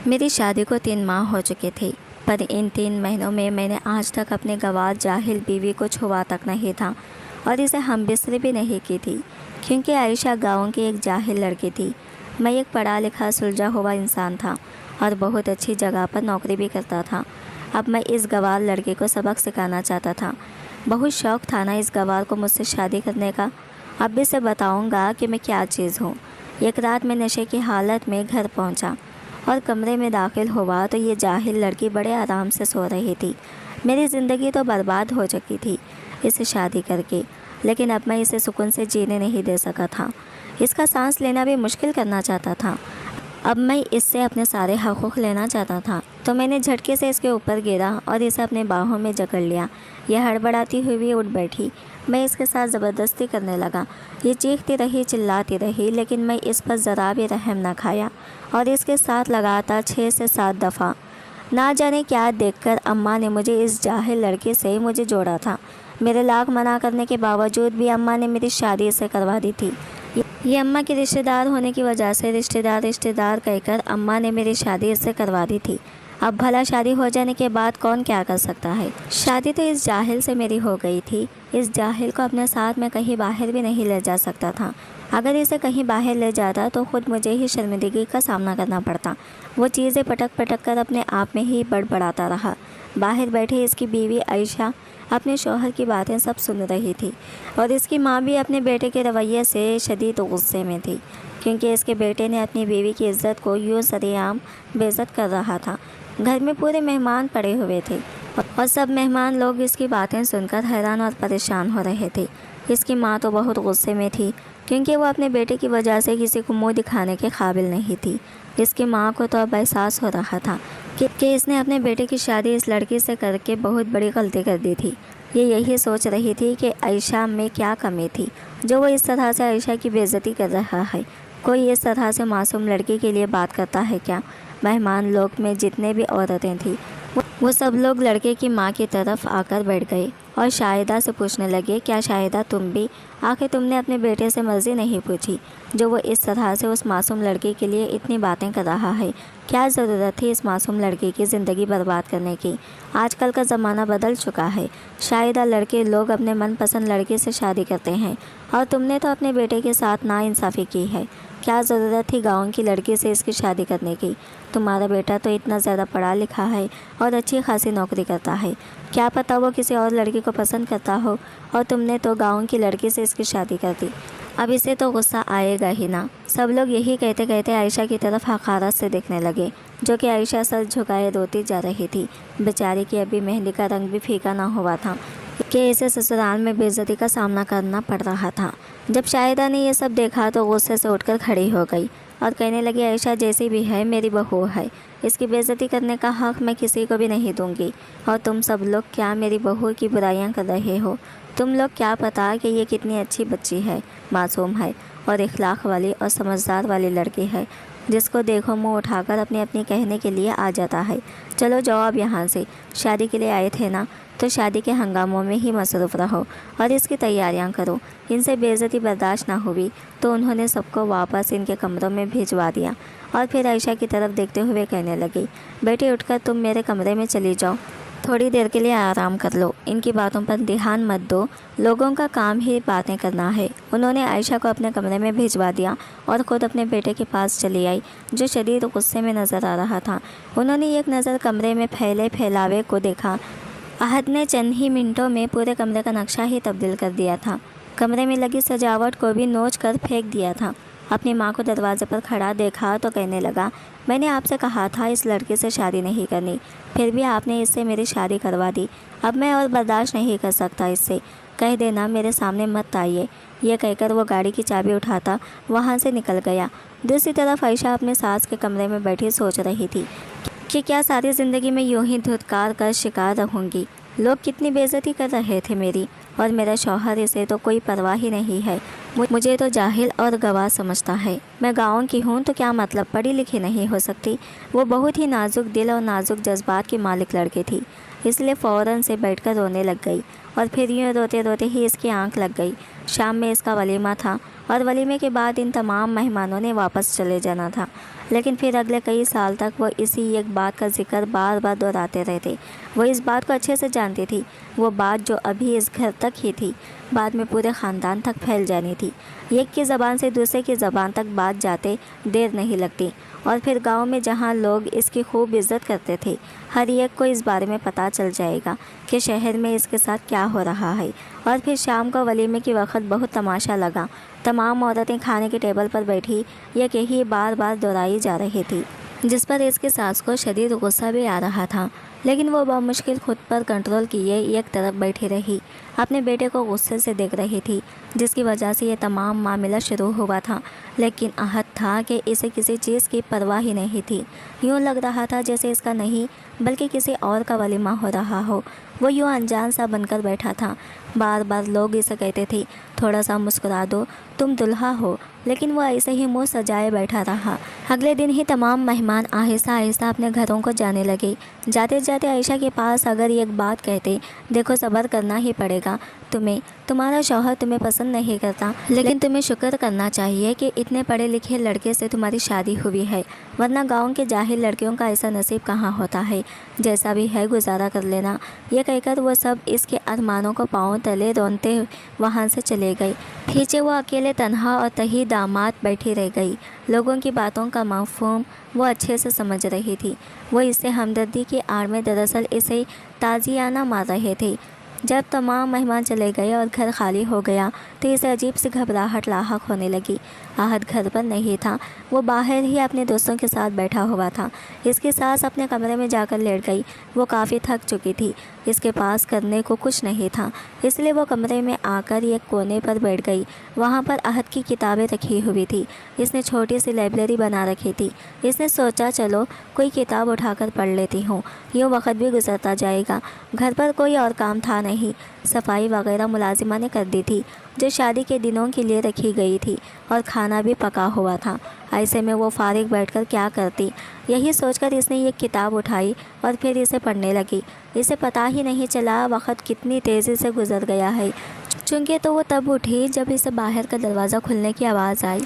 میری شادی کو 3 ماہ ہو چکے تھے، پر ان 3 مہینوں میں میں نے آج تک اپنے گوار جاہل بیوی کو چھوا تک نہیں تھا اور اسے ہم بستری بھی نہیں کی تھی، کیونکہ عائشہ گاؤں کی ایک جاہل لڑکی تھی۔ میں ایک پڑھا لکھا سلجھا ہوا انسان تھا اور بہت اچھی جگہ پر نوکری بھی کرتا تھا۔ اب میں اس گوار لڑکے کو سبق سکھانا چاہتا تھا۔ بہت شوق تھا نا اس گوار کو مجھ سے شادی کرنے کا۔ اب بھی سے بتاؤں گا کہ میں کیا چیز ہوں۔ ایک رات میں نشے کی حالت میں گھر پہنچا اور کمرے میں داخل ہوا تو یہ جاہل لڑکی بڑے آرام سے سو رہی تھی۔ میری زندگی تو برباد ہو چکی تھی اسے شادی کر کے، لیکن اب میں اسے سکون سے جینے نہیں دے سکا تھا۔ اس کا سانس لینا بھی مشکل کرنا چاہتا تھا۔ اب میں اس سے اپنے سارے حقوق لینا چاہتا تھا، تو میں نے جھٹکے سے اس کے اوپر گرا اور اسے اپنے باہوں میں جکڑ لیا۔ یہ ہڑبڑاتی ہوئی اٹھ بیٹھی۔ میں اس کے ساتھ زبردستی کرنے لگا۔ یہ چیختی رہی، چلاتی رہی، لیکن میں اس پر ذرا بھی رحم نہ کھایا اور اس کے ساتھ لگاتار 6 سے 7 دفعہ نہ جانے کیا دیکھ کر اماں نے مجھے اس جاہل لڑکے سے مجھے جوڑا تھا۔ میرے لاکھ منع کرنے کے باوجود بھی اماں نے میری شادی سے کروا دی تھی۔ یہ اماں کے رشتہ دار ہونے کی وجہ سے رشتہ دار کہہ کر اماں نے میری شادی اس سے کروا دی تھی۔ اب بھلا شادی ہو جانے کے بعد کون کیا کر سکتا ہے؟ شادی تو اس جاہل سے میری ہو گئی تھی۔ اس جاہل کو اپنے ساتھ میں کہیں باہر بھی نہیں لے جا سکتا تھا۔ اگر اسے کہیں باہر لے جاتا تو خود مجھے ہی شرمندگی کا سامنا کرنا پڑتا۔ وہ چیزیں پٹک پٹک کر اپنے آپ میں ہی بڑبڑاتا رہا۔ باہر بیٹھے اس کی بیوی عائشہ اپنے شوہر کی باتیں سب سن رہی تھی اور اس کی ماں بھی اپنے بیٹے کے رویے سے شدید غصے میں تھی، کیونکہ اس کے بیٹے نے اپنی بیوی کی عزت کو یوں سرعام بے عزت کر رہا تھا۔ گھر میں پورے مہمان پڑے ہوئے تھے اور سب مہمان لوگ اس کی باتیں سن کر حیران اور پریشان ہو رہے تھے۔ اس کی ماں تو بہت غصے میں تھی، کیونکہ وہ اپنے بیٹے کی وجہ سے کسی کو منہ دکھانے کے قابل نہیں تھی۔ اس کی ماں کو تو اب احساس ہو رہا تھا کہ اس نے اپنے بیٹے کی شادی اس لڑکی سے کر کے بہت بڑی غلطی کر دی تھی۔ یہ یہی سوچ رہی تھی کہ عائشہ میں کیا کمی تھی جو وہ اس طرح سے عائشہ کی بے عزتی کر رہا ہے۔ کوئی اس طرح سے معصوم لڑکی کے لیے بات کرتا ہے کیا؟ مہمان لوگ میں جتنے بھی عورتیں تھیں وہ سب لوگ لڑکے کی ماں کی طرف آ کر بیٹھ گئے اور شاہدہ سے پوچھنے لگے، کیا شاہدہ تم بھی؟ آخر تم نے اپنے بیٹے سے مرضی نہیں پوچھی جو وہ اس طرح سے اس معصوم لڑکی کے لیے اتنی باتیں کر رہا ہے؟ کیا ضرورت تھی اس معصوم لڑکی کی زندگی برباد کرنے کی؟ آج کل کا زمانہ بدل چکا ہے۔ شاہدہ لڑکے لوگ اپنے من پسند لڑکی سے شادی کرتے ہیں اور تم نے تو اپنے بیٹے کے ساتھ ناانصافی کی ہے۔ کیا ضرورت تھی گاؤں کی لڑکی سے اس کی شادی کرنے کی؟ تمہارا بیٹا تو اتنا زیادہ پڑھا لکھا ہے اور اچھی خاصی نوکری کرتا ہے، کیا پتہ وہ کسی اور لڑکی کو پسند کرتا ہو، اور تم نے تو گاؤں کی لڑکی سے اس کی شادی کر دی۔ اب اسے تو غصہ آئے گا ہی نا۔ سب لوگ یہی کہتے کہتے عائشہ کی طرف حقارت سے دیکھنے لگے، جو کہ عائشہ سر جھکائے روتی جا رہی تھی۔ بیچاری کی ابھی مہندی کا رنگ بھی پھیکا نہ ہوا تھا کہ اسے سسرال میں بے عزتی کا سامنا کرنا پڑ رہا تھا۔ جب شاہدہ نے یہ سب دیکھا تو غصے سے اٹھ کر کھڑی ہو گئی اور کہنے لگی، عائشہ جیسی بھی ہے میری بہو ہے، اس کی بے عزتی کرنے کا حق میں کسی کو بھی نہیں دوں گی۔ اور تم سب لوگ کیا میری بہو کی برائیاں کر رہے ہو؟ تم لوگ کیا پتہ کہ یہ کتنی اچھی بچی ہے، معصوم ہے اور اخلاق والی اور سمجھدار والی لڑکی ہے، جس کو دیکھو منہ اٹھا کر اپنی کہنے کے لیے آ جاتا ہے۔ چلو جاؤ اب یہاں سے، شادی کے لیے آئے تھے نا تو شادی کے ہنگاموں میں ہی مصروف رہو اور اس کی تیاریاں کرو۔ ان سے بے عزتی برداشت نہ ہوئی تو انہوں نے سب کو واپس ان کے کمروں میں بھیجوا دیا اور پھر عائشہ کی طرف دیکھتے ہوئے کہنے لگی، بیٹی اٹھ کر تم میرے کمرے میں چلی جاؤ، تھوڑی دیر کے لیے آرام کر لو، ان کی باتوں پر دھیان مت دو، لوگوں کا کام ہی باتیں کرنا ہے۔ انہوں نے عائشہ کو اپنے کمرے میں بھیجوا دیا اور خود اپنے بیٹے کے پاس چلی آئی، جو شدید غصے میں نظر آ رہا تھا۔ انہوں نے ایک نظر کمرے میں پھیلے پھیلاوے کو دیکھا۔ احد نے چند ہی منٹوں میں پورے کمرے کا نقشہ ہی تبدیل کر دیا تھا۔ کمرے میں لگی سجاوٹ کو بھی نوچ کر پھینک دیا تھا۔ اپنی ماں کو دروازے پر کھڑا دیکھا تو کہنے لگا، میں نے آپ سے کہا تھا اس لڑکی سے شادی نہیں کرنی، پھر بھی آپ نے اس سے میری شادی کروا دی۔ اب میں اور برداشت نہیں کر سکتا اس سے، کہہ دینا میرے سامنے مت آئیے۔ یہ کہہ کر وہ گاڑی کی چابی اٹھاتا وہاں سے نکل گیا۔ دوسری طرف عائشہ اپنے ساس کے کمرے میں بیٹھی سوچ رہی تھی کہ کیا ساری زندگی میں یوں ہی دھتکار کا شکار رہوں گی؟ لوگ کتنی بے عزتی کر رہے تھے میری، اور میرا شوہر اسے تو کوئی پرواہ ہی نہیں ہے، مجھے تو جاہل اور گواہ سمجھتا ہے۔ میں گاؤں کی ہوں تو کیا مطلب پڑھی لکھی نہیں ہو سکتی؟ وہ بہت ہی نازک دل اور نازک جذبات کی مالک لڑکی تھی، اس لیے فوراً سے بیٹھ کر رونے لگ گئی اور پھر یوں روتے روتے ہی اس کی آنکھ لگ گئی۔ شام میں اس کا ولیمہ تھا اور ولیمے کے بعد ان تمام مہمانوں نے واپس چلے جانا تھا۔ लेकिन फिर अगले कई साल तक वो इसी एक बात का जिक्र बार बार दोहराते रहते। वो इस बात को अच्छे से जानती थी, वो बात जो अभी इस घर तक ही थी बाद में पूरे ख़ानदान तक फैल जानी थी। एक की ज़बान से दूसरे की ज़बान तक बात जाते देर नहीं लगती, और फिर गांव में जहां लोग इसकी खूब इज्जत करते थे, हर एक को इस बारे में पता चल जाएगा कि शहर में इसके साथ क्या हो रहा है। और फिर शाम को वलीमे के वक्त बहुत तमाशा लगा। तमाम औरतें खाने के टेबल पर बैठी एक यही बार बार दोहराई जा रही थी, जिस पर इसकी सास को शदीद गुस्सा भी आ रहा था। लेकिन वो बामुश्किल खुद पर कंट्रोल किए एक तरफ बैठी रही, अपने बेटे को गुस्से से देख रही थी, जिसकी वजह से ये तमाम मामला शुरू हुआ था। लेकिन आहत था कि इसे किसी चीज़ की परवाह ही नहीं थी। यूँ लग रहा था जैसे इसका नहीं बल्कि किसी और का वलीमा हो रहा हो। वो यूँ अनजान सा बनकर बैठा था। बार बार लोग इसे कहते थे, थोड़ा सा मुस्कुरा दो, तुम दुल्हा हो, लेकिन वो ऐसे ही मुंह सजाए बैठा रहा। अगले दिन ही तमाम मेहमान आहिस्ता आहिस्ता अपने घरों को जाने लगे। जाते जाते आयशा के पास अगर एक बात कहते, देखो सब्र करना ही पड़ेगा, तुम्हारा शौहर तुम्हें पसंद नहीं करता, लेकिन तुम्हें शुक्र करना चाहिए कि इतने पढ़े लिखे लड़के से तुम्हारी शादी हुई है, वरना गाँव के जाहिल लड़कियों का ऐसा नसीब कहाँ होता है। जैसा भी है गुजारा कर लेना। ये कहकर वो सब इसके अरमानों को पाँव तले रौंदते वहाँ से चले गए। पीछे वो अकेले तन्हा और तही दामाद बैठी रह गई। लोगों की बातों का मफ़हूम वो अच्छे से समझ रही थी। वो इससे हमदर्दी की आड़ में दरअसल इसे ताज़ियाना मार रहे थे। जब तमाम मेहमान चले गए और घर खाली हो गया तो इसे अजीब सी घबराहट लाहक होने लगी। आहत घर पर नहीं था, वो बाहर ही अपने दोस्तों के साथ बैठा हुआ था। इसकी सास अपने कमरे में जाकर लेट गई। वो काफ़ी थक चुकी थी, इसके पास करने को कुछ नहीं था, इसलिए वो कमरे में आकर एक कोने पर बैठ गई। वहाँ पर आहत की किताबें रखी हुई थी। इसने छोटी सी लाइब्रेरी बना रखी थी। इसने सोचा चलो कोई किताब उठाकर पढ़ लेती हूँ, यूँ वक्त भी गुजरता जाएगा। घर पर कोई और काम था नहीं, सफाई वगैरह मुलाजिमा ने कर दी थी जो शादी के दिनों के लिए रखी गई थी, और खाना भी पका हुआ था। ऐसे में वो फारिग बैठकर क्या करती, यही सोचकर इसने ये किताब उठाई और फिर इसे पढ़ने लगी। इसे पता ही नहीं चला वक्त कितनी तेज़ी से गुजर गया है। चूँकि तो वो तब उठी जब इसे बाहर का दरवाज़ा खुलने की आवाज़ आई।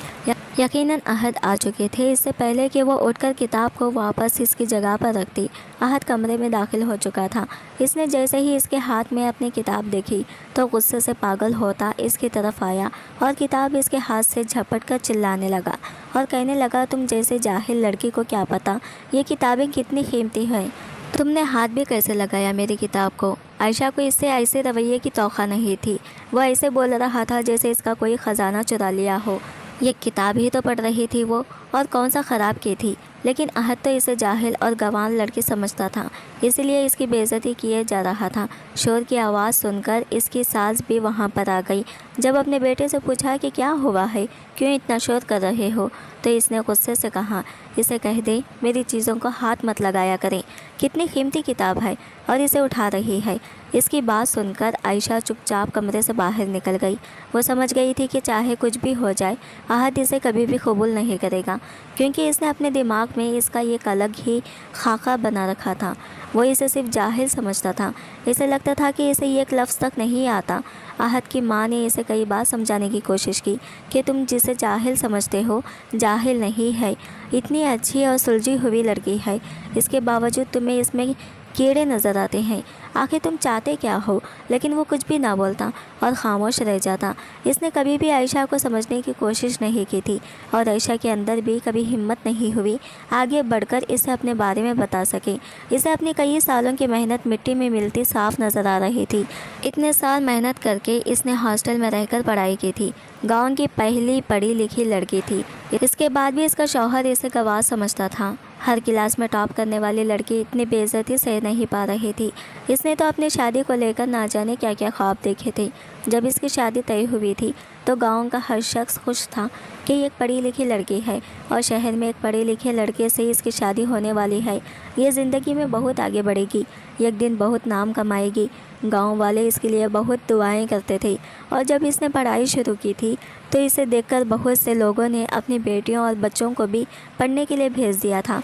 यकीनन आहत आ चुके थे। इससे पहले कि वो उठकर किताब को वापस इसकी जगह पर रख दी, आहत कमरे में दाखिल हो चुका था। इसने जैसे ही इसके हाथ में अपनी किताब देखी तो गुस्से से पागल होता इसकी तरफ आया और किताब इसके हाथ से झपट कर चिल्लाने लगा और कहने लगा, तुम जैसे जाहिल लड़की को क्या पता ये किताबें कितनी कीमती हैं, तुमने हाथ भी कैसे लगाया मेरी किताब को। आयशा को इससे ऐसे रवैये की तौखा नहीं थी। वो ऐसे बोल रहा था जैसे इसका कोई ख़जाना चुरा लिया हो। ये किताब ही तो पढ़ रही थी वो, और कौन सा ख़राब की थी। लेकिन आहत तो इसे जाहिल और गंवार लड़की समझता था, इसलिए इसकी बेइज्जती किए जा रहा था। शोर की आवाज़ सुनकर इसकी सास भी वहाँ पर आ गई। जब अपने बेटे से पूछा कि क्या हुआ है, क्यों इतना शोर कर रहे हो, तो इसने गुस्से से कहा, इसे कह दे मेरी चीज़ों को हाथ मत लगाया करें, कितनी कीमती किताब है और इसे उठा रही है। इसकी बात सुनकर आयशा चुपचाप कमरे से बाहर निकल गई। वो समझ गई थी कि चाहे कुछ भी हो जाए आहत इसे कभी भी कबूल नहीं करेगा, क्योंकि इसने अपने दिमाग में इसका एक अलग ही खाका बना रखा था। वो इसे सिर्फ जाहिल समझता था। इसे लगता था कि इसे एक लफ्ज़ तक नहीं आता। आहत की माँ ने इसे कई बार समझाने की कोशिश की कि तुम जिसे जाहिल समझते हो जाहिल नहीं है, इतनी अच्छी और सुलझी हुई लड़की है, इसके बावजूद तुम्हें इसमें कीड़े नज़र आते हैं। आखिर तुम चाहते क्या हो। लेकिन वो कुछ भी ना बोलता और ख़ामोश रह जाता। इसने कभी भी आयशा को समझने की कोशिश नहीं की थी और आयशा के अंदर भी कभी हिम्मत नहीं हुई आगे बढ़कर इसे अपने बारे में बता सके। इसे अपनी कई सालों की मेहनत मिट्टी में मिलती साफ नज़र आ रही थी। इतने साल मेहनत करके इसने हॉस्टल में रहकर पढ़ाई की थी, गाँव की पहली पढ़ी लिखी लड़की थी। इसके बाद भी इसका शौहर इसे गवाह समझता था। हर क्लास में टॉप करने वाली लड़की इतनी बेइज्जती सह नहीं पा रही थी। इसने तो अपनी शादी को लेकर ना जाने क्या क्या ख्वाब देखे थे। जब इसकी शादी तय हुई थी तो गांव का हर शख्स खुश था कि एक पढ़ी लिखी लड़की है और शहर में एक पढ़े लिखे लड़के से इसकी शादी होने वाली है। ये ज़िंदगी में बहुत आगे बढ़ेगी, एक दिन बहुत नाम कमाएगी। गांव वाले इसके लिए बहुत दुआएं करते थे और जब इसने पढ़ाई शुरू की थी तो इसे देखकर बहुत से लोगों ने अपनी बेटियों और बच्चों को भी पढ़ने के लिए भेज दिया था।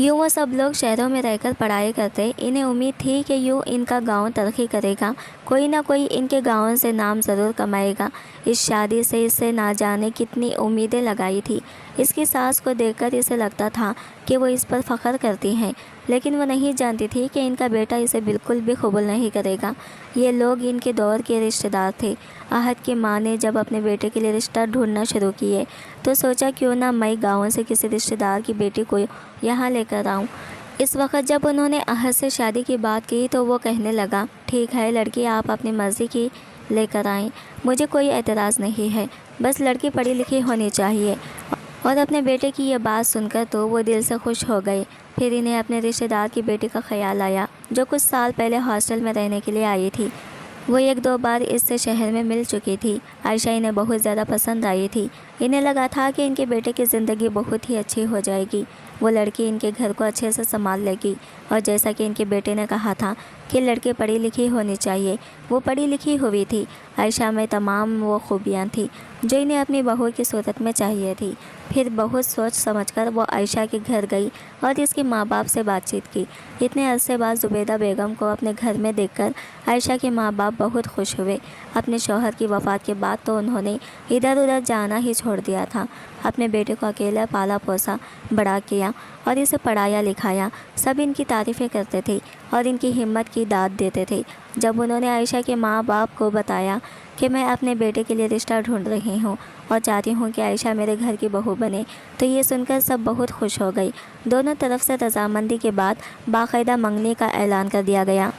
यूँ वो सब लोग शहरों में रहकर पढ़ाई करते। इन्हें उम्मीद थी कि यूँ इनका गांव तरक्की करेगा, कोई ना कोई इनके गांव से नाम ज़रूर कमाएगा। इस शादी से इससे ना जाने कितनी उम्मीदें लगाई थी। इसकी सास को देखकर इसे लगता था कि वो इस पर फ़ख्र करती हैं, लेकिन वो नहीं जानती थी कि इनका बेटा इसे बिल्कुल भी कबूल नहीं करेगा। ये लोग इनके दौर के रिश्तेदार थे। आहत की माँ ने जब अपने बेटे के लिए रिश्ता ढूंढना शुरू किए तो सोचा क्यों ना मैं गाँव से किसी रिश्तेदार की बेटी को यहाँ लेकर आऊँ। इस वक्त जब उन्होंने आहत से शादी की बात की तो वो कहने लगा, ठीक है लड़की, आप अपनी मर्ज़ी की लेकर आएँ, मुझे कोई एतराज़ नहीं है, बस लड़की पढ़ी लिखी होनी चाहिए। और अपने बेटे की ये बात सुनकर तो वो दिल से खुश हो गए। फिर इन्हें अपने रिश्तेदार की बेटी का ख्याल आया जो कुछ साल पहले हॉस्टल में रहने के लिए आई थी। वो एक दो बार इससे शहर में मिल चुकी थी। आयशा इन्हें बहुत ज़्यादा पसंद आई थी। इन्हें लगा था कि इनके बेटे की ज़िंदगी बहुत ही अच्छी हो जाएगी, वो लड़की इनके घर को अच्छे से संभाल लेगी। और जैसा कि इनके बेटे ने कहा था कि लड़की पढ़ी लिखी होनी चाहिए, वो पढ़ी लिखी हुई थी। आयशा में तमाम वो खूबियाँ थी जो इन्हें अपनी बहू की सूरत में चाहिए थी। फिर बहुत सोच समझकर वो आयशा के घर गई और इसके माँ बाप से बातचीत की। इतने अरसे बाद ज़ुबैदा बेगम को अपने घर में देखकर आयशा के माँ बाप बहुत खुश हुए। अपने शौहर की वफ़ात के बाद तो उन्होंने इधर उधर जाना ही छोड़ दिया था। अपने बेटे को अकेला पाला पोसा बड़ा किया और इसे पढ़ाया लिखाया। सब इनकी तारीफ़ें करते थे और इनकी हिम्मत की दाद देते थे। जब उन्होंने आयशा के माँ बाप को बताया कि मैं अपने बेटे के लिए रिश्ता ढूंढ रही हूँ और चाहती हूँ कि आयशा मेरे घर की बहू बने, तो ये सुनकर सब बहुत खुश हो गई। दोनों तरफ से रजामंदी के बाद बाकायदा मंगनी का ऐलान कर दिया गया।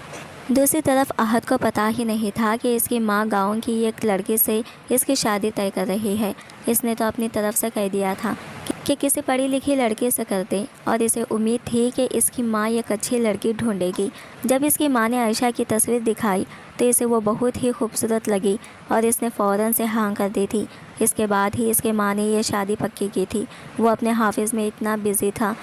दूसरी तरफ आहत को पता ही नहीं था कि इसकी माँ गांव की एक लड़की से इसकी शादी तय कर रही है। इसने तो अपनी तरफ से कह दिया था कि किसी पढ़ी लिखी लड़की से कर दे और इसे उम्मीद थी कि इसकी माँ एक अच्छी लड़की ढूंढेगी। जब इसकी माँ ने आयशा की तस्वीर दिखाई तो इसे वो बहुत ही खूबसूरत लगी और इसने फ़ौरन से हाँ कर दी थी। इसके बाद ही इसके माँ ने ये शादी पक्की की थी। वो अपने हाफिज़ में इतना बिज़ी था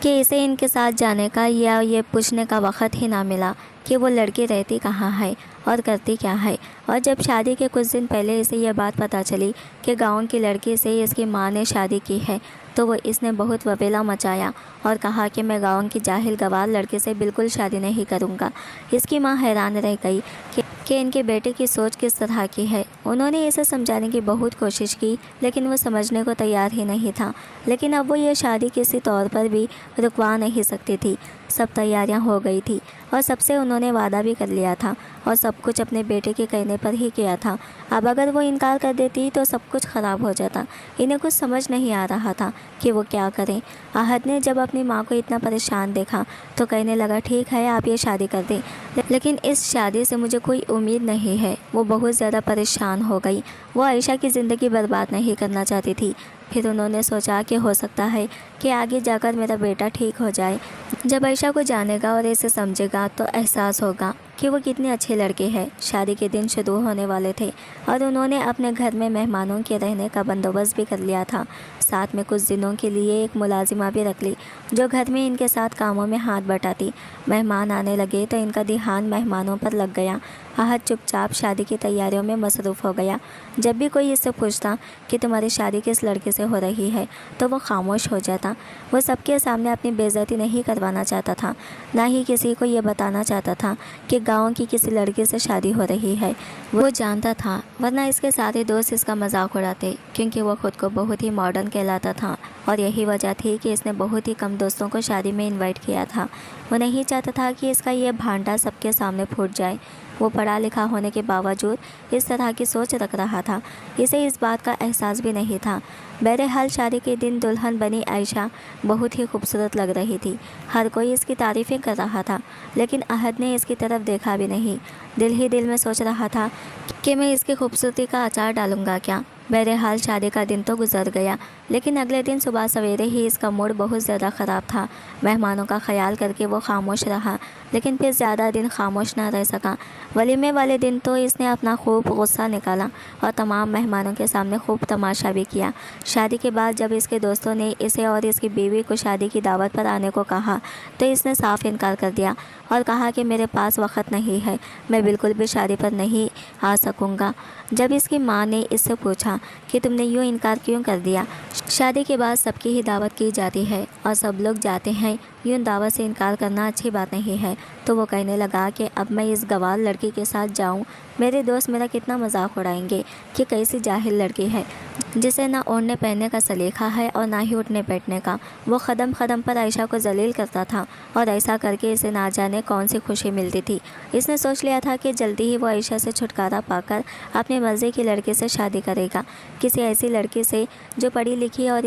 कि इसे इनके साथ जाने का या ये पूछने का वक़्त ही ना मिला कि वो लड़की रहती कहाँ है और करती क्या है। और जब शादी के कुछ दिन पहले इसे यह बात पता चली कि गांव की लड़की से इसकी माँ ने शादी की है तो वो इसने बहुत वबेला मचाया और कहा कि मैं गांव की जाहिल गवार लड़के से बिल्कुल शादी नहीं करूँगा। इसकी माँ हैरान रह गई कि इनके बेटे की सोच किस तरह की है। उन्होंने इसे समझाने की बहुत कोशिश की लेकिन वो समझने को तैयार ही नहीं था। लेकिन अब वो ये शादी किसी तौर पर भी रुकवा नहीं सकती थी। सब तैयारियां हो गई थी और सबसे उन्होंने वादा भी कर लिया था और सब कुछ अपने बेटे के कहने पर ही किया था। अब अगर वो इनकार कर देती तो सब कुछ ख़राब हो जाता। इन्हें कुछ समझ नहीं आ रहा था कि वो क्या करें। आहत ने जब अपनी माँ को इतना परेशान देखा तो कहने लगा, ठीक है आप ये शादी कर दें, लेकिन इस शादी से मुझे कोई उम्मीद नहीं है। वो बहुत ज़्यादा परेशान हो गई। वो आयशा की ज़िंदगी बर्बाद नहीं करना चाहती थी। फिर उन्होंने सोचा कि हो सकता है कि आगे जाकर मेरा बेटा ठीक हो जाए। जब आयशा को जानेगा और इसे समझेगा तो एहसास होगा कि वो कितने अच्छे लड़के हैं। शादी के दिन शुरू होने वाले थे और उन्होंने अपने घर में मेहमानों के रहने का बंदोबस्त भी कर लिया था। साथ में कुछ दिनों के लिए एक मुलाजिमा भी रख ली जो घर में इनके साथ कामों में हाथ बटाती। मेहमान आने लगे तो इनका ध्यान मेहमानों पर लग गया। आहत चुपचाप शादी की तैयारियों में मसरूफ़ हो गया। जब भी कोई इससे पूछता कि तुम्हारी शादी किस लड़के से हो रही है तो वो खामोश हो जाता। वो सबके सामने अपनी बेइज्जती नहीं करवाना चाहता था, ना ही किसी को ये बताना चाहता था कि गांव की किसी लड़के से शादी हो रही है। वो जानता था, वरना इसके सारे दोस्त इसका मजाक उड़ाते, क्योंकि वो खुद को बहुत ही मॉडर्न कहलाता था और यही वजह थी कि इसने बहुत ही कम दोस्तों को शादी में इनवाइट किया था। वो नहीं चाहता था कि इसका ये भांडा सबके सामने फूट जाए। वो पढ़ा लिखा होने के बावजूद इस तरह की सोच रख रहा था। इसे इस बात का एहसास भी नहीं था। बहरहाल शादी के दिन दुल्हन बनी आयशा बहुत ही खूबसूरत लग रही थी। हर कोई इसकी तारीफ़ें कर रहा था, लेकिन अहद ने इसकी तरफ देखा भी नहीं। दिल ही दिल में सोच रहा था कि मैं इसकी खूबसूरती का अचार डालूंगा क्या। बहरहाल शादी का दिन तो गुजर गया, लेकिन अगले दिन सुबह सवेरे ही इसका मूड बहुत ज़्यादा ख़राब था। मेहमानों का ख्याल करके वो खामोश रहा, लेकिन फिर ज़्यादा दिन खामोश ना रह सका। वलीमे वाले दिन तो इसने अपना खूब गुस्सा निकाला और तमाम मेहमानों के सामने खूब तमाशा भी किया। शादी के बाद जब इसके दोस्तों ने इसे और इसकी बीवी को शादी की दावत पर आने को कहा तो इसने साफ इनकार कर दिया और कहा कि मेरे पास वक्त नहीं है, मैं बिल्कुल भी शादी पर नहीं आ सकूँगा। जब इसकी माँ ने इससे पूछा था कि तुमने यूँ इनकार क्यों कर दिया। शादी के बाद सबकी ही दावत की जाती है और सब लोग जाते हैं, यूँ दावत से इनकार करना अच्छी बात नहीं है। तो वो कहने लगा कि अब मैं इस गंवार लड़की के साथ जाऊँ, मेरे दोस्त मेरा कितना मजाक उड़ाएंगे कि कैसी जाहिल लड़की है जिसे ना ओढ़ने पहनने का सलीका है और ना ही उठने बैठने का। वो कदम कदम पर आयशा को जलील करता था और ऐसा करके इसे ना जाने कौन सी खुशी मिलती थी। इसने सोच लिया था कि जल्दी ही वो आयशा से छुटकारा पाकर अपने मर्जी की लड़के से शादी करेगा, किसी ऐसी लड़की से जो पढ़ी लिखी और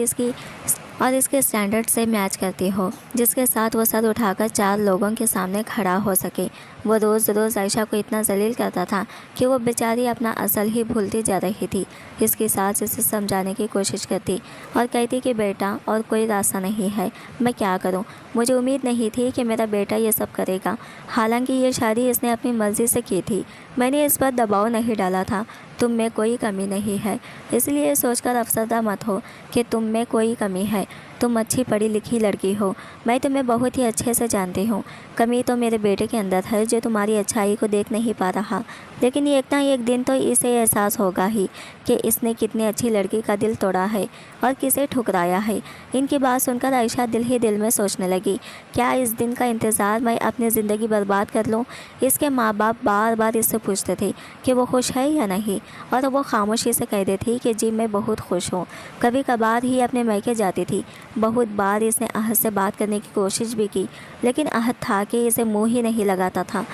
इसके स्टैंडर्ड से मैच करती हो, जिसके साथ वो सर उठाकर 4 लोगों के सामने खड़ा हो सके। वो रोज़ रोज़ आयशा को इतना जलील करता था कि वो बेचारी अपना असल ही भूलती जा रही थी। इसकी सास इसे समझाने की कोशिश करती और कहती कि बेटा और कोई रास्ता नहीं है, मैं क्या करूं? मुझे उम्मीद नहीं थी कि मेरा बेटा ये सब करेगा। हालांकि ये शादी इसने अपनी मर्ज़ी से की थी, मैंने इस पर दबाव नहीं डाला था। तुम में कोई कमी नहीं है, इसलिए सोचकर अफसरदा मत हो कि तुम में कोई कमी है। तुम अच्छी पढ़ी लिखी लड़की हो, मैं तुम्हें बहुत ही अच्छे से जानती हूँ। कमी तो मेरे बेटे के अंदर है जो तुम्हारी अच्छाई को देख नहीं पा रहा, लेकिन एक ना एक दिन तो इसे एहसास होगा ही कि इसने कितनी अच्छी लड़की का दिल तोड़ा है और किसे ठुकराया है। इनकी बात सुनकर आयशा दिल ही दिल में सोचने लगी, क्या इस दिन का इंतज़ार मैं अपनी ज़िंदगी बर्बाद कर लूँ? इसके माँ बाप बार बार इससे पूछते थे कि वो खुश है या नहीं, और वो खामोशी से कह देती कि जी मैं बहुत खुश हूँ। कभी कभार ही अपने मैके जाती थी। बहुत बार इसने अहद से बात करने की कोशिश भी की, लेकिन अहद था कि इसे मुँह ही नहीं लगाता था,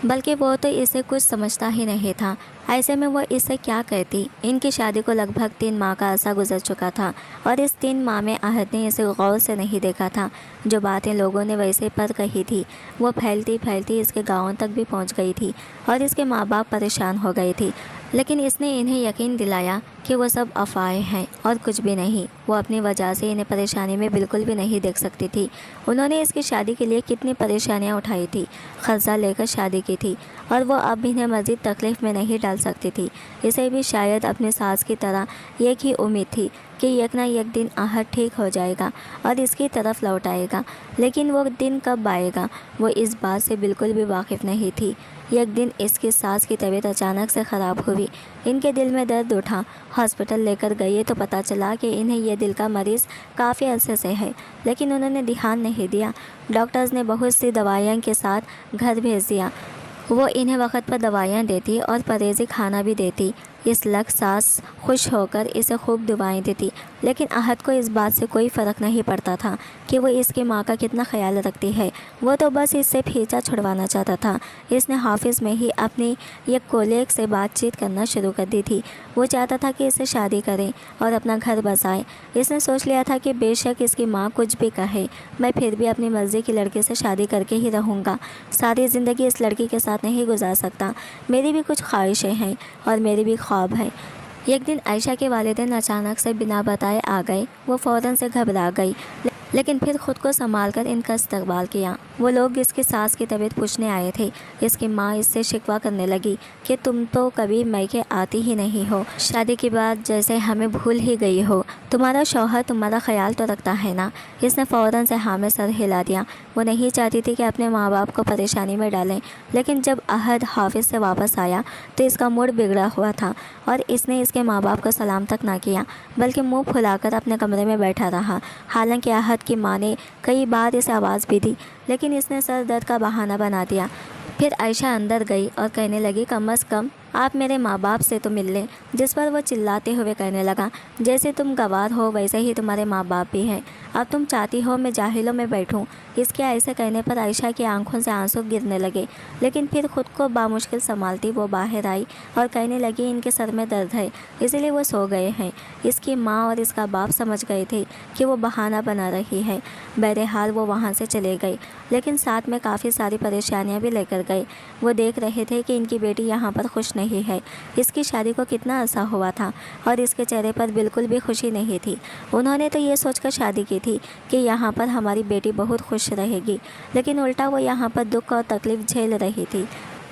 बल्कि वो तो इसे कुछ समझता ही नहीं था। ऐसे में वो इससे क्या कहती। इनकी शादी को लगभग 3 माह का अरसा गुजर चुका था और इस 3 माह में अहद ने इसे गौर से नहीं देखा था। जो बातें लोगों ने वैसे पर कही थी वो फैलती फैलती इसके गाँव तक भी पहुंच गई थी और इसके माँ बाप परेशान हो गए थे। लेकिन इसने इन्हें यकीन दिलाया कि वो सब अफवाहें हैं और कुछ भी नहीं। वो अपनी वजह से इन्हें परेशानी में बिल्कुल भी नहीं देख सकती थी। उन्होंने इसकी शादी के लिए कितनी परेशानियां उठाई थी, कर्जा लेकर शादी की थी, और वो अब इन्हें मज़ीद तकलीफ़ में नहीं डाल सकती थी। इसे भी शायद अपनी सास की तरह एक ही उम्मीद थी कि एक ना एक दिन आहट ठीक हो जाएगा और इसकी तरफ लौट आएगा। लेकिन वो दिन कब आएगा वो इस बात से बिल्कुल भी वाकिफ़ नहीं थी। एक दिन इसकी सास की तबीयत अचानक से ख़राब हुई। इनके दिल में दर्द उठा। हॉस्पिटल लेकर गए तो पता चला कि इन्हें यह दिल का मरीज़ काफ़ी अरसे से है, लेकिन उन्होंने ध्यान नहीं दिया। डॉक्टर्स ने बहुत सी दवाइयों के साथ घर भेज दिया। वो इन्हें वक्त पर दवाइयाँ देती और परहेज़ी खाना भी देती। इस लक सास खुश होकर इसे खूब दुआएं देती, लेकिन आहद को इस बात से कोई फ़र्क नहीं पड़ता था कि वो इसकी माँ का कितना ख्याल रखती है। वो तो बस इससे फीचा छुड़वाना चाहता था। इसने ऑफिस में ही अपनी एक कोलीग से बातचीत करना शुरू कर दी थी। वो चाहता था कि इसे शादी करें और अपना घर बसाए। इसने सोच लिया था कि बेशक इसकी माँ कुछ भी कहे, मैं फिर भी अपनी मर्ज़ी की लड़के से शादी करके ही रहूँगा। सारी ज़िंदगी इस लड़की के साथ नहीं गुजार सकता। मेरी भी कुछ ख्वाहिशें हैं और मेरी भी ख्वाब है। एक दिन आयशा के वालिदैन अचानक से बिना बताए आ गए। वो फ़ौरन से घबरा गई, लेकिन फिर ख़ुद को संभाल कर इनका इस्तकबाल किया। वो लोग इसकी सास की तबीयत पूछने आए थे। इसकी माँ इससे शिकवा करने लगी कि तुम तो कभी मैके आती ही नहीं हो, शादी के बाद जैसे हमें भूल ही गई हो। तुम्हारा शौहर तुम्हारा ख्याल तो रखता है ना? इसने फ़ौरन से हाँ में सर हिला दिया। वो नहीं चाहती थी कि अपने माँ बाप को परेशानी में डालें, लेकिन जब अहद ऑफिस से वापस आया तो इसका मूड बिगड़ा हुआ था और इसने इसके माँ बाप को सलाम तक ना किया, बल्कि मुँह फुलाकर अपने कमरे में बैठा रहा। हालांकि अहद की माँ ने कई बार इसे आवाज़ भी दी, लेकिन इसने सर दर्द का बहाना बना दिया। फिर आयशा अंदर गई और कहने लगी, कम अज़ कम आप मेरे माँ बाप से तो मिल लें। जिस पर वो चिल्लाते हुए कहने लगा, जैसे तुम गवार हो वैसे ही तुम्हारे माँ बाप भी हैं। अब तुम चाहती हो मैं जाहिलों में बैठूं? इसके ऐसे कहने पर आयशा की आंखों से आंसू गिरने लगे, लेकिन फिर खुद को बामुश्किल संभालती वो बाहर आई और कहने लगी, इनके सर में दर्द है इसलिए वो सो गए हैं। इसकी माँ और इसका बाप समझ गए थे कि वो बहाना बना रही है। बहरहाल वो वहाँ से चले गए, लेकिन साथ में काफ़ी सारी परेशानियाँ भी लेकर गए। वो देख रहे थे कि इनकी बेटी यहाँ पर खुश नहीं है। इसकी शादी को कितना अरसा हुआ था और इसके चेहरे पर बिल्कुल भी खुशी नहीं थी। उन्होंने तो ये सोचकर शादी की थी कि यहाँ पर हमारी बेटी बहुत खुश रहेगी, लेकिन उल्टा वो यहाँ पर दुख और तकलीफ़ झेल रही थी।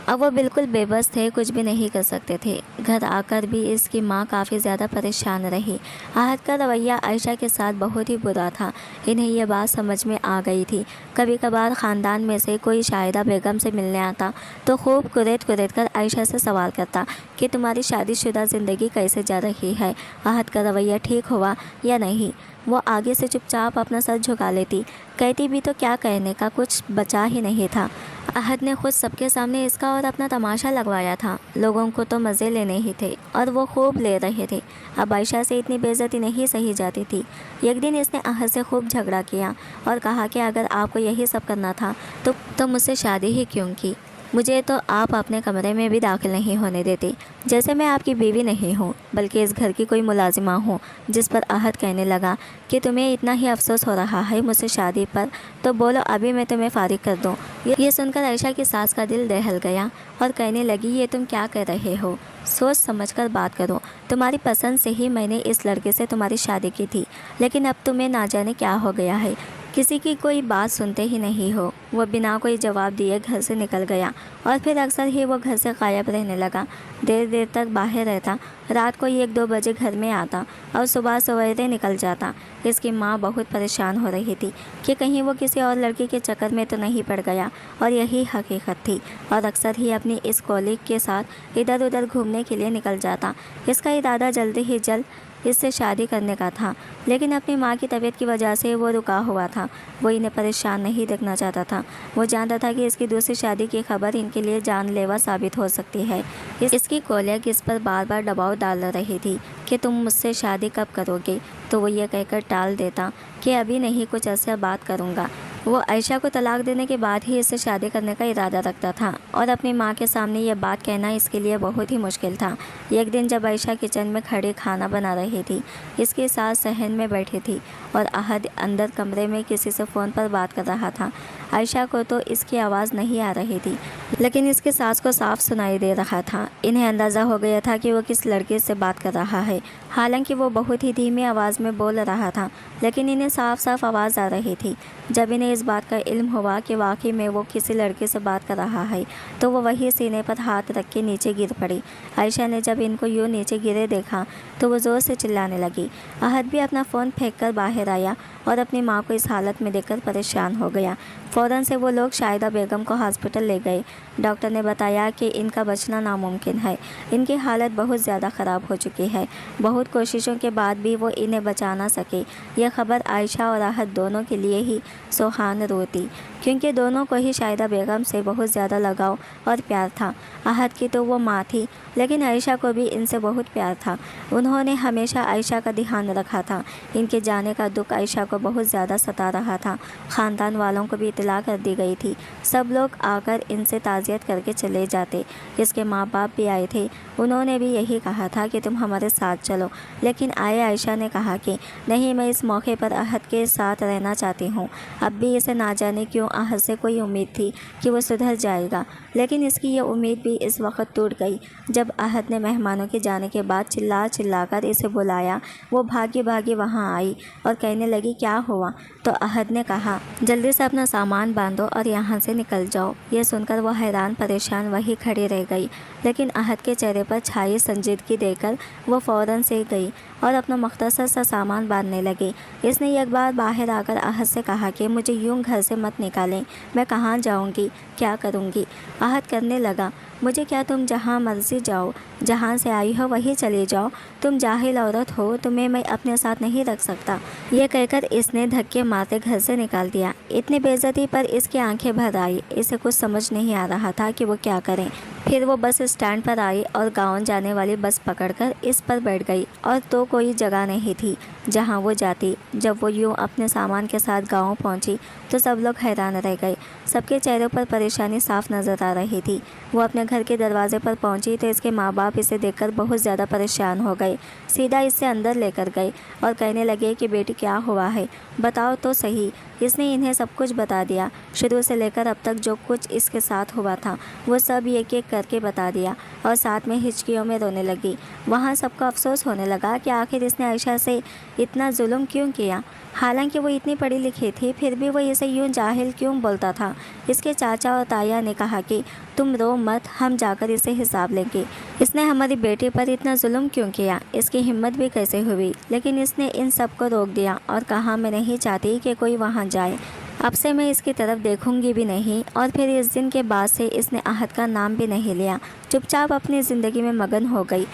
अब वो बिल्कुल बेबस थे, कुछ भी नहीं कर सकते थे। घर आकर भी इसकी माँ काफ़ी ज़्यादा परेशान रही। आहत का रवैया आयशा के साथ बहुत ही बुरा था। इन्हें ये बात समझ में आ गई थी। कभी कभार ख़ानदान में से कोई शाहिदा बेगम से मिलने आता तो खूब कुरेद कुरेद कर आयशा से सवाल करता कि तुम्हारी शादीशुदा ज़िंदगी कैसे जा रही है, आहत का रवैया ठीक हुआ या नहीं। वो आगे से चुपचाप अपना सर झुका लेती, कहती भी तो क्या कहने का, कुछ बचा ही नहीं था। आहत ने खुद सबके सामने इसका और अपना तमाशा लगवाया था। लोगों को तो मज़े लेने ही थे और वो खूब ले रहे थे। अब आयशा से इतनी बेइज्जती नहीं सही जाती थी। एक दिन इसने आहत से खूब झगड़ा किया और कहा कि अगर आपको यही सब करना था तो मुझसे शादी ही क्यों की। मुझे तो आप अपने कमरे में भी दाखिल नहीं होने देते, जैसे मैं आपकी बीवी नहीं हूँ बल्कि इस घर की कोई मुलाजिमा हूँ। जिस पर आहत कहने लगा कि तुम्हें इतना ही अफसोस हो रहा है मुझसे शादी पर, तो बोलो अभी मैं तुम्हें फारिग कर दूँ। ये सुनकर आयशा की सास का दिल दहल गया और कहने लगी, ये तुम क्या कह रहे हो, सोच समझकर बात करो। तुम्हारी पसंद से ही मैंने इस लड़के से तुम्हारी शादी की थी, लेकिन अब तुम्हें ना जाने क्या हो गया है, किसी की कोई बात सुनते ही नहीं हो। वो बिना कोई जवाब दिए घर से निकल गया और फिर अक्सर ही वो घर से गायब रहने लगा। देर देर तक बाहर रहता, रात को 1-2 बजे घर में आता और सुबह सवेरे निकल जाता। इसकी माँ बहुत परेशान हो रही थी कि कहीं वो किसी और लड़के के चक्कर में तो नहीं पड़ गया, और यही हकीकत थी। और अक्सर ही अपनी इस कॉलीग के साथ इधर उधर घूमने के लिए निकल जाता। इसका इरादा जल्द ही जल्द इससे शादी करने का था, लेकिन अपनी माँ की तबीयत की वजह से वो रुका हुआ था। वो इन्हें परेशान नहीं देखना चाहता था। वो जानता था कि इसकी दूसरी शादी की खबर इनके लिए जानलेवा साबित हो सकती है। इसकी कॉलीग इस पर बार बार दबाव डाल रही थी कि तुम मुझसे शादी कब करोगे, तो वो ये कहकर टाल देता कि अभी नहीं, कुछ अर्से बाद करूँगा। वो आयशा को तलाक देने के बाद ही इससे शादी करने का इरादा रखता था और अपनी माँ के सामने ये बात कहना इसके लिए बहुत ही मुश्किल था। एक दिन जब आयशा किचन में खड़े खाना बना रही थी, इसके साथ सहन में बैठी थी और आहद अंदर कमरे में किसी से फ़ोन पर बात कर रहा था। आयशा को तो इसकी आवाज़ नहीं आ रही थी, लेकिन इसके सास को साफ सुनाई दे रहा था। इन्हें अंदाज़ा हो गया था कि वो किस लड़के से बात कर रहा है। हालांकि वो बहुत ही धीमी आवाज़ में बोल रहा था, लेकिन इन्हें साफ साफ आवाज़ आ रही थी। जब इन्हें इस बात का इल्म हुआ कि वाकई में वो किसी लड़के से बात कर रहा है, तो वो वही सीने पर हाथ रख के नीचे गिर पड़ी। आयशा ने जब इनको यूँ नीचे गिरे देखा तो वो ज़ोर से चिल्लाने लगी। आहद भी अपना फ़ोन फेंक कर बाहर आया और अपनी माँ को इस हालत में देखकर परेशान हो गया। फ़ौरन से वो लोग शाहिदा बेगम को हॉस्पिटल ले गए। डॉक्टर ने बताया कि इनका बचना नामुमकिन है। इनकी हालत बहुत ज़्यादा ख़राब हो चुकी है। बहुत कोशिशों के बाद भी वो इन्हें बचा ना सके। यह खबर आयशा और आहद दोनों के लिए ही सुहान रोती, क्योंकि दोनों को ही शाहिदा बेगम से बहुत ज़्यादा लगाव और प्यार था। आहद की तो वो माँ थी, लेकिन आयशा को भी इनसे बहुत प्यार था। उन्होंने हमेशा आयशा का ध्यान रखा था। इनके जाने का दुख आयशा को बहुत ज़्यादा सता रहा था। ख़ानदान वालों को भी इतला कर दी गई थी। सब लोग आकर इनसे ताज़ियत करके चले जाते। इसके माँ बाप भी आए थे। उन्होंने भी यही कहा था कि तुम हमारे साथ चलो, लेकिन आयशा ने कहा कि नहीं, मैं इस मौके पर आहद के साथ रहना चाहती हूँ। अब भी इसे ना जाने क्यों आहद से कोई उम्मीद थी कि वो सुधर जाएगा, लेकिन इसकी ये उम्मीद भी इस वक्त टूट गई जब आहद ने मेहमानों के जाने के बाद चिल्ला कर इसे बुलाया। वो भागी भागी वहाँ आई और कहने लगी, क्या हुआ? तो आहद ने कहा, जल्दी से अपना सामान बांधो और यहाँ से निकल जाओ। ये सुनकर वो हैरान परेशान वहीं खड़ी रह गई, लेकिन आहद के चेहरे पर छाई संजीदगी देखकर वो फ़ौरन से गई और अपना मुख्तसर सा सामान बांधने लगी। इसने एक बार बाहर आकर आहद से कहा कि मुझे यूं घर से मत निकालें, मैं कहाँ जाऊँगी, क्या करूँगी? आहद करने लगा, मुझे क्या, तुम जहाँ मर्जी जाओ, जहाँ से आई हो वहीं चले जाओ। तुम जाहिल औरत हो, तुम्हें मैं अपने साथ नहीं रख सकता। यह कहकर इसने धक्के मारते घर से निकाल दिया। इतनी बेइज्जती पर इसकी आंखें भर आई। इसे कुछ समझ नहीं आ रहा था कि वो क्या करें। फिर वो बस स्टैंड पर आई और गाँव जाने वाली बस पकड़कर इस पर बैठ गई, और तो कोई जगह नहीं थी जहाँ वो जाती। जब वो यूँ अपने सामान के साथ गाँव पहुँची तो सब लोग हैरान रह गए। सबके चेहरों पर परेशानी साफ नज़र आ रही थी। वो अपने घर के दरवाजे पर पहुंची तो इसके माँ बाप इसे देखकर बहुत ज़्यादा परेशान हो गए। सीधा इसे अंदर लेकर गए और कहने लगे कि बेटी क्या हुआ है, बताओ तो सही। इसने इन्हें सब कुछ बता दिया, शुरू से लेकर अब तक जो कुछ इसके साथ हुआ था वो सब एक एक करके बता दिया, और साथ में हिचकियों में रोने लगी। वहाँ सबको अफसोस होने लगा कि आखिर इसने आयशा से इतना जुल्म क्यों किया। हालांकि वो इतनी पढ़ी लिखी थी, फिर भी वो इसे यूं जाहिल क्यों बोलता था। इसके चाचा और ताया ने कहा कि तुम रो मत, हम जाकर इसे हिसाब लेंगे। इसने हमारी बेटी पर इतना जुल्म क्यों किया, इसकी हिम्मत भी कैसे हुई। लेकिन इसने इन सब को रोक दिया और कहा मैं नहीं चाहती कि कोई वहाँ जाए, अब से मैं इसकी तरफ देखूंगी भी नहीं। और फिर इस दिन के बाद से इसने अहद का नाम भी नहीं लिया, चुपचाप अपनी ज़िंदगी में मगन हो गई।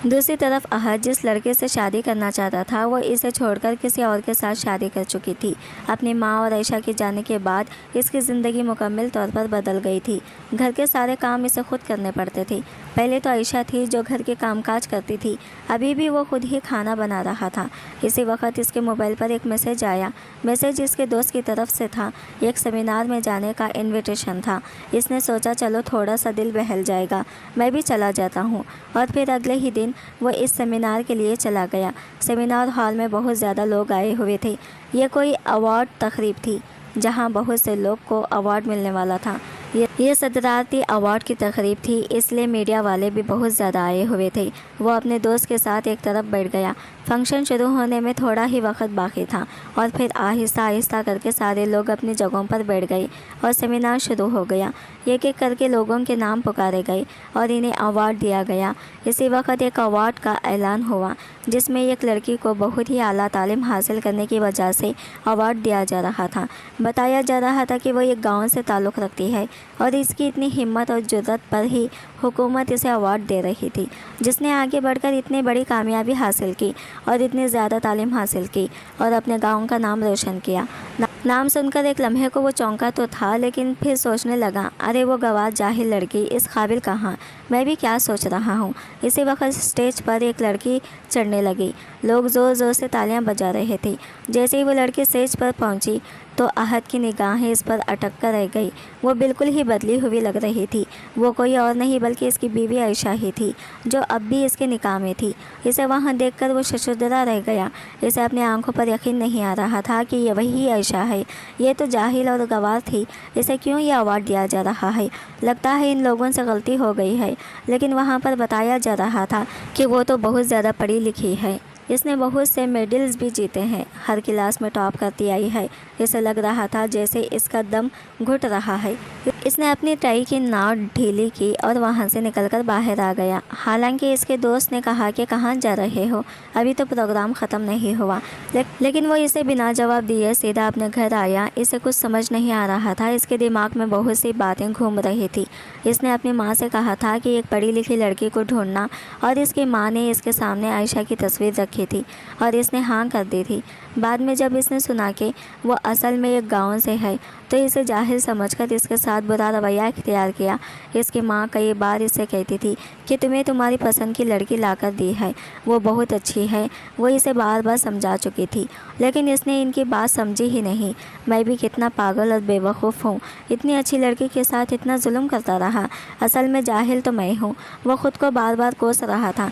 दूसरी तरफ अहद जिस लड़के से शादी करना चाहता था वो इसे छोड़कर किसी और के साथ शादी कर चुकी थी। अपनी माँ और आयशा के जाने के बाद इसकी ज़िंदगी मुकम्मल तौर पर बदल गई थी। घर के सारे काम इसे खुद करने पड़ते थे। पहले तो आयशा थी जो घर के कामकाज करती थी, अभी भी वो खुद ही खाना बना रहा था। इसी वक्त इसके मोबाइल पर एक मैसेज आया। मैसेज इसके दोस्त की तरफ से था, एक सेमिनार में जाने का इनविटेशन था। इसने सोचा चलो थोड़ा सा दिल बहल जाएगा, मैं भी चला जाता हूँ। और फिर अगले ही दिन वो इस सेमिनार के लिए चला गया। सेमिनार हॉल में बहुत ज़्यादा लोग आए हुए थे। ये कोई अवार्ड तकरीब थी जहाँ बहुत से लोग को अवार्ड मिलने वाला था। ये सदराती अवार्ड की तकरीब थी, इसलिए मीडिया वाले भी बहुत ज़्यादा आए हुए थे। वो अपने दोस्त के साथ एक तरफ बैठ गया। फंक्शन शुरू होने में थोड़ा ही वक्त बाकी था और फिर आहिस्ता आहिस्ता करके सारे लोग अपनी जगहों पर बैठ गए और सेमिनार शुरू हो गया। एक एक करके लोगों के नाम पुकारे गए और इन्हें अवार्ड दिया गया। इसी वक्त एक अवार्ड का ऐलान हुआ जिसमें एक लड़की को बहुत ही आला तालीम हासिल करने की वजह से अवार्ड दिया जा रहा था। बताया जा रहा था कि वो एक गाँव से ताल्लुक़ रखती है और इसकी इतनी हिम्मत और जुर्रत पर ही हुकूमत इसे अवार्ड दे रही थी, जिसने आगे बढ़कर इतनी बड़ी कामयाबी हासिल की और इतनी ज़्यादा तालीम हासिल की और अपने गांव का नाम रोशन किया। नाम सुनकर एक लम्हे को वो चौंका तो था, लेकिन फिर सोचने लगा अरे वो गवार जाहिल लड़की, इस काबिल कहाँ, मैं भी क्या सोच रहा हूँ। इसी वक्त स्टेज पर एक लड़की चढ़ने लगी। लोग ज़ोर ज़ोर से तालियां बजा रहे थे। जैसे ही वो लड़की स्टेज पर पहुँची तो अहद की निगाहें इस पर अटक कर रह गई। वो बिल्कुल ही बदली हुई लग रही थी। वो कोई और नहीं बल्कि इसकी बीवी आयशा ही थी, जो अब भी इसके निकाह में थी। इसे वहाँ देखकर वो शशुदरा रह गया। इसे अपनी आंखों पर यकीन नहीं आ रहा था कि ये वही आयशा है। ये तो जाहिल और गवार थी, इसे क्यों ये अवार्ड दिया जा रहा है। लगता है इन लोगों से गलती हो गई है। लेकिन वहाँ पर बताया जा रहा था कि वो तो बहुत ज़्यादा पढ़ी लिखी है, इसने बहुत से मेडल्स भी जीते हैं, हर क्लास में टॉप करती आई है। इसे लग रहा था जैसे इसका दम घुट रहा है। इसने अपनी टाई की नाव ढीली की और वहां से निकलकर बाहर आ गया। हालांकि इसके दोस्त ने कहा कि कहाँ जा रहे हो, अभी तो प्रोग्राम ख़त्म नहीं हुआ। लेकिन वो इसे बिना जवाब दिए सीधा अपने घर आया। इसे कुछ समझ नहीं आ रहा था, इसके दिमाग में बहुत सी बातें घूम रही थी। इसने अपनी माँ से कहा था कि एक पढ़ी लिखी लड़की को ढूंढना, और इसकी माँ ने इसके सामने आयशा की तस्वीर रखी थी और इसने हाँ कर दी थी। बाद में जब इसने सुना कि वो असल में एक गांव से है तो इसे जाहिल समझकर इसके साथ बुरा रवैया इख्तियार किया। इसकी माँ कई बार इससे कहती थी कि तुम्हें तुम्हारी पसंद की लड़की लाकर दी है, वो बहुत अच्छी है। वो इसे बार बार समझा चुकी थी, लेकिन इसने इनकी बात समझी ही नहीं। मैं भी कितना पागल और बेवकूफ़ हूँ, इतनी अच्छी लड़की के साथ इतना जुल्म करता रहा। असल में जाहिल तो मैं हूँ। वो ख़ुद को बार बार कोस रहा था,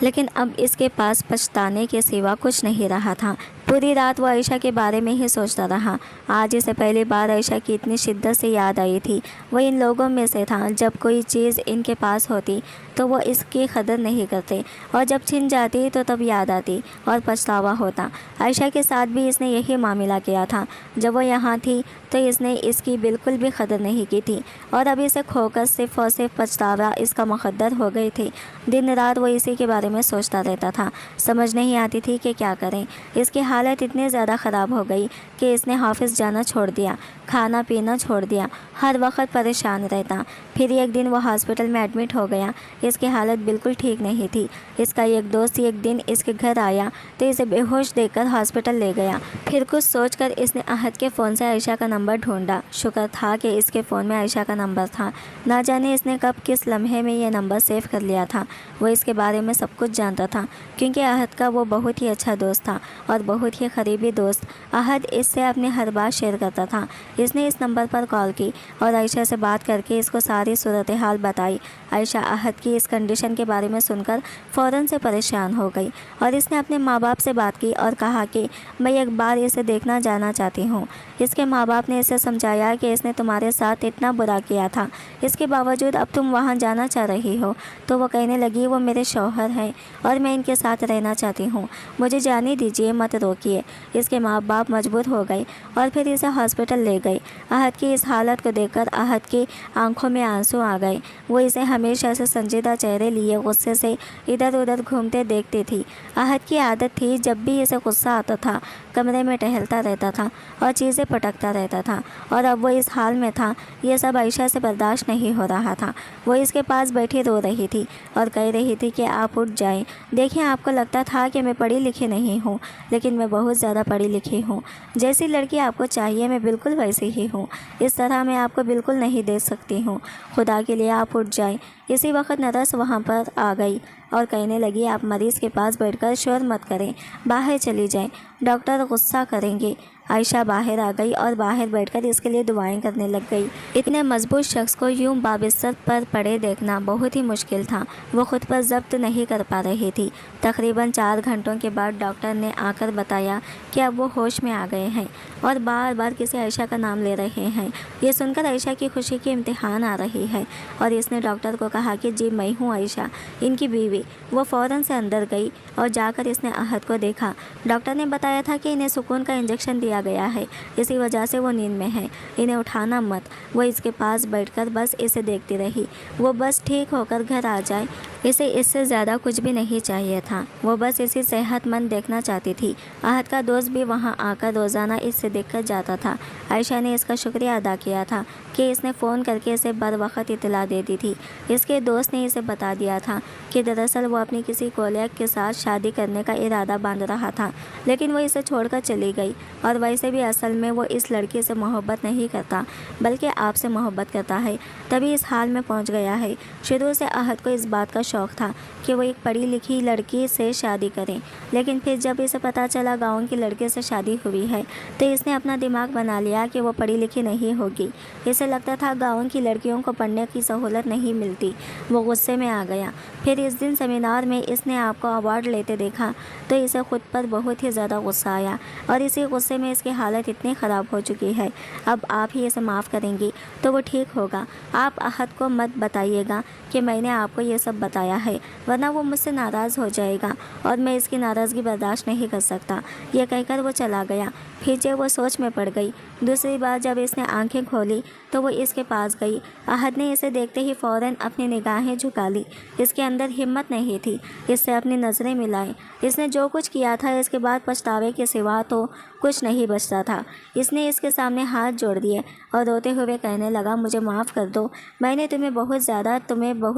लेकिन अब इसके पास पछताने के सिवा कुछ नहीं रहा था। पूरी रात वो आयशा के बारे में ही सोचता रहा। आज इसे पहली बार आयशा की इतनी शिद्दत से याद आई थी। वो इन लोगों में से था, जब कोई चीज़ इनके पास होती तो वो इसकी कदर नहीं करते, और जब छिन जाती तो तब याद आती और पछतावा होता। आयशा के साथ भी इसने यही मामला किया था। जब वो यहाँ थी तो इसने इसकी बिल्कुल भी कदर नहीं की थी, और अब इसे खोकर सिर्फ और सिर्फ पछतावा इसका मुकद्दर हो गई थी। दिन रात वो इसी के बारे में सोचता रहता था। समझ नहीं आती थी कि क्या करें। इसकी हालत इतनी ज़्यादा ख़राब हो गई कि इसने ऑफिस जाना छोड़ दिया, खाना पीना छोड़ दिया, हर वक्त परेशान रहता। फिर एक दिन वो हॉस्पिटल में एडमिट हो गया। इसकी हालत बिल्कुल ठीक नहीं थी। इसका एक दोस्त एक दिन इसके घर आया तो इसे बेहोश देखकर हॉस्पिटल ले गया। फिर कुछ सोचकर इसने अहद के फ़ोन से आयशा का नंबर ढूंढा। शुक्र था कि इसके फ़ोन में आयशा का नंबर था। ना जाने इसने कब किस लम्हे में यह नंबर सेव कर लिया था। वो इसके बारे में सब कुछ जानता था, क्योंकि अहद का वो बहुत ही अच्छा दोस्त था और बहुत ही करीबी दोस्त। अहद इससे अपनी हर बात शेयर करता था। इसने इस नंबर पर कॉल की और आयशा से बात करके इसको सारी सूरत हाल बताई। आयशा अहद की इस कंडीशन के बारे में सुनकर फ़ौरन से परेशान हो गई और इसने अपने माँ बाप से बात की और कहा कि मैं एक बार इसे देखना जाना चाहती हूँ। اس کے ماں باپ نے اسے سمجھایا کہ اس نے تمہارے ساتھ اتنا برا کیا تھا، اس کے باوجود اب تم وہاں جانا چاہ رہی ہو۔ تو وہ کہنے لگی وہ میرے شوہر ہیں اور میں ان کے ساتھ رہنا چاہتی ہوں، مجھے جانے دیجیے، مت روکیے۔ اس کے ماں باپ مجبور ہو گئے اور پھر اسے ہاسپٹل لے گئے۔ احد کی اس حالت کو دیکھ کر احد کی آنکھوں میں آنسو آ گئے۔ وہ اسے ہمیشہ سے سنجیدہ چہرے لیے غصے سے ادھر ادھر گھومتے دیکھتی تھی۔ احد کی عادت تھی جب بھی اسے غصہ آتا تھا کمرے میں ٹہلتا رہتا تھا اور چیزیں پٹکتا رہتا تھا، اور اب وہ اس حال میں تھا۔ یہ سب عائشہ سے برداشت نہیں ہو رہا تھا۔ وہ اس کے پاس بیٹھی رو رہی تھی اور کہہ رہی تھی کہ آپ اٹھ جائیں، دیکھیں آپ کو لگتا تھا کہ میں پڑھی لکھی نہیں ہوں، لیکن میں بہت زیادہ پڑھی لکھی ہوں۔ جیسی لڑکی آپ کو چاہیے میں بالکل ویسی ہی ہوں، اس طرح میں آپ کو بالکل نہیں دے سکتی ہوں، خدا کے لیے آپ اٹھ جائیں۔ اسی وقت نرس وہاں پر آ گئی اور کہنے لگی آپ مریض کے پاس بیٹھ کر شور مت کریں، باہر چلی جائیں، ڈاکٹر غصہ کریں گے۔ عائشہ باہر آ گئی اور باہر بیٹھ کر اس کے لیے دعائیں کرنے لگ گئی۔ اتنے مضبوط شخص کو یوں بابستر پر پڑے دیکھنا بہت ہی مشکل تھا۔ وہ خود پر ضبط نہیں کر پا رہی تھی۔ تقریباً 4 گھنٹوں کے بعد ڈاکٹر نے آ کر بتایا کہ اب وہ ہوش میں آ گئے ہیں اور بار بار کسی عائشہ کا نام لے رہے ہیں۔ یہ سن کر عائشہ کی خوشی کی امتحان آ رہی ہے اور اس نے ڈاکٹر کو کہا کہ جی میں ہوں عائشہ، ان کی بیوی۔ وہ فوراً سے اندر گئی اور جا کر اس نے احد کو دیکھا۔ ڈاکٹر نے بتایا تھا کہ انہیں سکون کا انجیکشن دیا گیا ہے، اسی وجہ سے وہ نیند میں ہے، انہیں اٹھانا مت۔ وہ اس کے پاس بیٹھ کر بس اسے دیکھتی رہی۔ وہ بس ٹھیک ہو کر گھر آ جائے، اسے اس سے زیادہ کچھ بھی نہیں چاہیے تھا۔ وہ بس اسے صحت مند دیکھنا چاہتی تھی۔ احد کا دوست بھی وہاں آ کر روزانہ اس سے دیکھ کر جاتا تھا۔ عائشہ نے اس کا شکریہ ادا کیا تھا کہ اس نے فون کر کے اسے بر وقت اطلاع دے دی تھی۔ اس کے دوست نے اسے بتا دیا تھا کہ دراصل وہ اپنی کسی کولیگ کے ساتھ شادی کرنے کا ارادہ باندھ رہا تھا، لیکن وہ اسے چھوڑ کر چلی گئی، اور ویسے بھی اصل میں وہ اس لڑکی سے محبت نہیں کرتا بلکہ آپ سے محبت کرتا ہے، تبھی اس حال میں پہنچ گیا ہے۔ شروع سے احد کو اس بات کا شوق تھا کہ وہ ایک پڑھی لکھی لڑکی سے شادی کریں، لیکن پھر جب اسے پتہ چلا گاؤں کی لڑکے سے شادی ہوئی ہے تو اس نے اپنا دماغ بنا لیا کہ وہ پڑھی لکھی نہیں ہوگی۔ اسے لگتا تھا گاؤں کی لڑکیوں کو پڑھنے کی سہولت نہیں ملتی۔ وہ غصے میں آ گیا۔ پھر اس دن سیمینار میں اس نے آپ کو ایوارڈ لیتے دیکھا تو اسے خود پر بہت ہی زیادہ غصہ آیا، اور اسی غصے میں اس کی حالت اتنی خراب ہو چکی ہے۔ اب آپ ہی اسے معاف کریں گی تو وہ ٹھیک ہوگا۔ آپ احد کو مت بتائیے گا کہ میں نے آپ کو یہ سب بتایا ہے، ورنہ وہ مجھ سے ناراض ہو جائے گا اور میں اس کی ناراضگی برداشت نہیں کر سکتا۔ یہ کہہ کر وہ چلا گیا۔ پھر جب وہ سوچ میں پڑ گئی، دوسری بار جب اس نے آنکھیں کھولی تو وہ اس کے پاس گئی۔ احد نے اسے دیکھتے ہی فوراً اپنی نگاہیں جھکا لی۔ اس کے اندر ہمت نہیں تھی اس سے اپنی نظریں ملائے۔ اس نے جو کچھ کیا تھا اس کے بعد پچھتاوے کے سوا تو کچھ نہیں بچتا تھا۔ اس نے اس کے سامنے ہاتھ جوڑ دیے اور روتے ہوئے کہنے لگا مجھے معاف کر دو، میں نے تمہیں بہت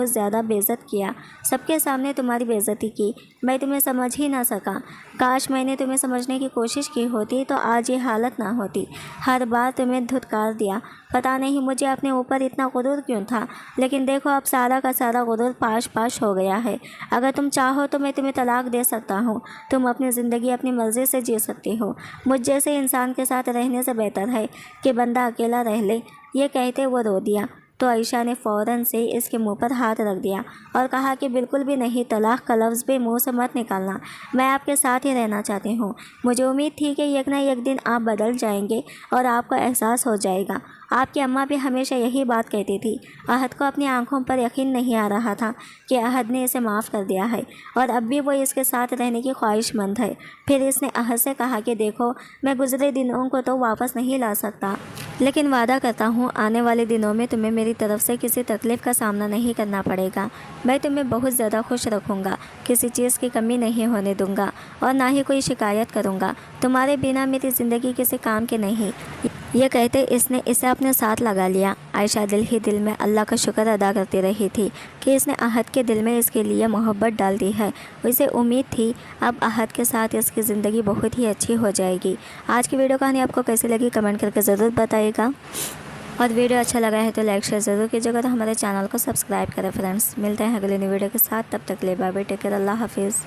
زیادہ بے عزت کیا، سب کے سامنے تمہاری بے عزتی کی، میں تمہیں سمجھ ہی نہ سکا۔ کاش میں نے تمہیں سمجھنے کی کوشش کی ہوتی تو آج یہ حالت نہ ہوتی۔ ہر بار تمہیں دھتکار دیا، پتہ نہیں مجھے اپنے اوپر اتنا غرور کیوں تھا، لیکن دیکھو اب سارا کا سارا غرور پاش ہو گیا ہے۔ اگر تم چاہو تو میں تمہیں طلاق دے سکتا ہوں، تم اپنی زندگی اپنی مرضی سے جی سکتی ہو، مجھ جیسے انسان کے ساتھ رہنے سے بہتر ہے کہ بندہ اکیلا رہ لے۔ یہ کہتے وہ رو دیا تو عائشہ نے فوراً سے اس کے منہ پر ہاتھ رکھ دیا اور کہا کہ بالکل بھی نہیں، طلاق کا لفظ بھی منہ سے مت نکالنا، میں آپ کے ساتھ ہی رہنا چاہتی ہوں۔ مجھے امید تھی کہ یک نہ یک دن آپ بدل جائیں گے اور آپ کو احساس ہو جائے گا۔ آپ کی اماں بھی ہمیشہ یہی بات کہتی تھی۔ احد کو اپنی آنکھوں پر یقین نہیں آ رہا تھا کہ احد نے اسے معاف کر دیا ہے اور اب بھی وہ اس کے ساتھ رہنے کی خواہش مند ہے۔ پھر اس نے احد سے کہا کہ دیکھو میں گزرے دنوں کو تو واپس نہیں لا سکتا، لیکن وعدہ کرتا ہوں آنے والے دنوں میں تمہیں میری طرف سے کسی تکلیف کا سامنا نہیں کرنا پڑے گا۔ میں تمہیں بہت زیادہ خوش رکھوں گا، کسی چیز کی کمی نہیں ہونے دوں گا اور نہ ہی کوئی شکایت کروں گا۔ تمہارے بنا میری زندگی کسی کام کی نہیں۔ یہ کہتے اس نے اسے اپنے ساتھ لگا لیا۔ عائشہ دل ہی دل میں اللہ کا شکر ادا کرتی رہی تھی کہ اس نے احد کے دل میں اس کے لیے محبت ڈال دی ہے۔ اسے امید تھی اب احد کے ساتھ اس کی زندگی بہت ہی اچھی ہو جائے گی۔ آج کی ویڈیو کہانی آپ کو کیسی لگی کمنٹ کر کے ضرور بتائیے گا، اور ویڈیو اچھا لگا ہے تو لائک شیئر ضرور کیجیے گا، تو ہمارے چینل کو سبسکرائب کریں۔ فرینڈس ملتے ہیں اگلے نئی ویڈیو کے ساتھ، تب تک کے لیے بائے بائے، ٹیک کیئر، اللہ حافظ۔